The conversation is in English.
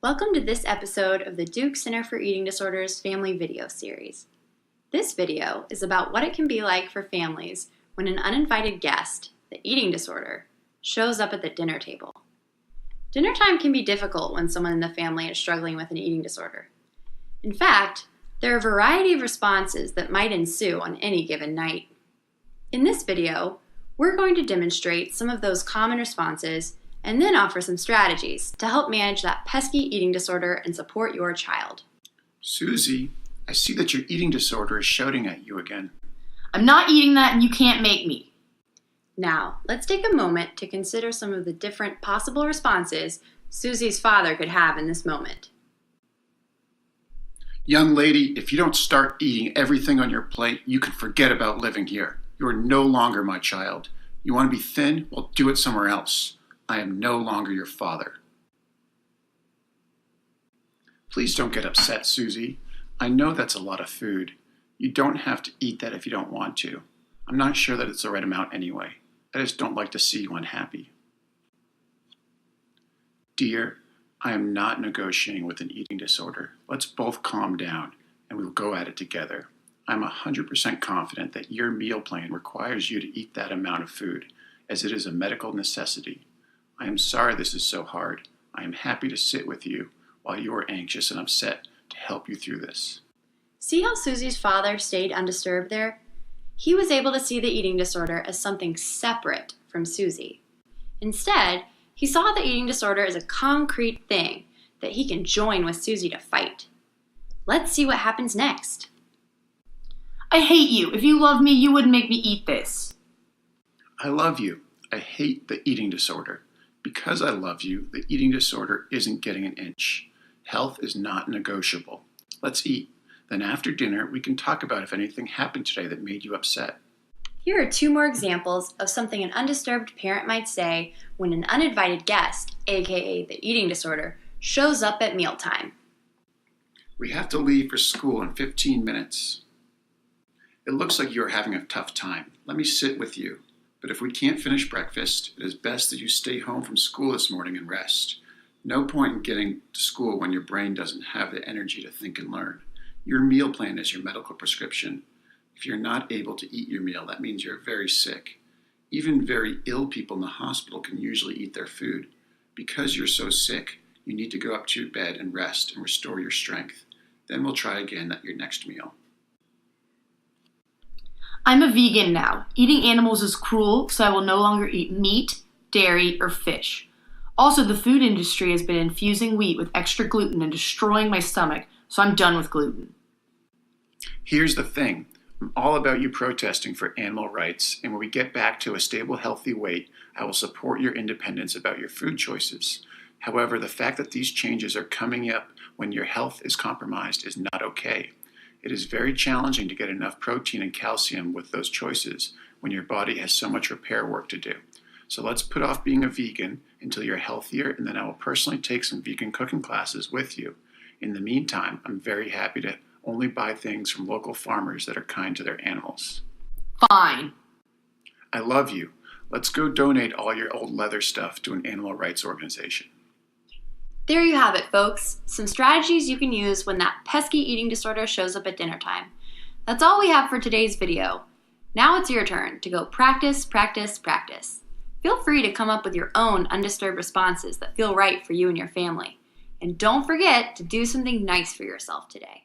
Welcome to this episode of the Duke Center for Eating Disorders Family Video Series. This video is about what it can be like for families when an uninvited guest, the eating disorder, shows up at the dinner table. Dinner time can be difficult when someone in the family is struggling with an eating disorder. In fact, there are a variety of responses that might ensue on any given night. In this video, we're going to demonstrate some of those common responses and then offer some strategies to help manage that pesky eating disorder and support your child. Susie, I see that your eating disorder is shouting at you again. I'm not eating that and you can't make me. Now, let's take a moment to consider some of the different possible responses Susie's father could have in this moment. Young lady, if you don't start eating everything on your plate, you can forget about living here. You are no longer my child. You want to be thin? Well, do it somewhere else. I am no longer your father. Please don't get upset, Susie. I know that's a lot of food. You don't have to eat that if you don't want to. I'm not sure that it's the right amount anyway. I just don't like to see you unhappy. Dear, I am not negotiating with an eating disorder. Let's both calm down and we'll go at it together. I'm 100% confident that your meal plan requires you to eat that amount of food, as it is a medical necessity. I am sorry this is so hard. I am happy to sit with you while you are anxious and upset to help you through this. See how Susie's father stayed undisturbed there? He was able to see the eating disorder as something separate from Susie. Instead, he saw the eating disorder as a concrete thing that he can join with Susie to fight. Let's see what happens next. I hate you. If you love me, you wouldn't make me eat this. I love you. I hate the eating disorder. Because I love you, the eating disorder isn't getting an inch. Health is not negotiable. Let's eat. Then after dinner, we can talk about if anything happened today that made you upset. Here are two more examples of something an undisturbed parent might say when an uninvited guest, aka the eating disorder, shows up at mealtime. We have to leave for school in 15 minutes. It looks like you are having a tough time. Let me sit with you. But if we can't finish breakfast, it is best that you stay home from school this morning and rest. No point in getting to school when your brain doesn't have the energy to think and learn. Your meal plan is your medical prescription. If you're not able to eat your meal, that means you're very sick. Even very ill people in the hospital can usually eat their food. Because you're so sick, you need to go up to your bed and rest and restore your strength. Then we'll try again at your next meal. I'm a vegan now. Eating animals is cruel, so I will no longer eat meat, dairy, or fish. Also, the food industry has been infusing wheat with extra gluten and destroying my stomach, so I'm done with gluten. Here's the thing. I'm all about you protesting for animal rights, and when we get back to a stable, healthy weight, I will support your independence about your food choices. However, the fact that these changes are coming up when your health is compromised is not okay. It is very challenging to get enough protein and calcium with those choices when your body has so much repair work to do. So let's put off being a vegan until you're healthier, and then I will personally take some vegan cooking classes with you. In the meantime, I'm very happy to only buy things from local farmers that are kind to their animals. Fine. I love you. Let's go donate all your old leather stuff to an animal rights organization. There you have it, folks. Some strategies you can use when that pesky eating disorder shows up at dinner time. That's all we have for today's video. Now it's your turn to go practice, practice, practice. Feel free to come up with your own undisturbed responses that feel right for you and your family. And don't forget to do something nice for yourself today.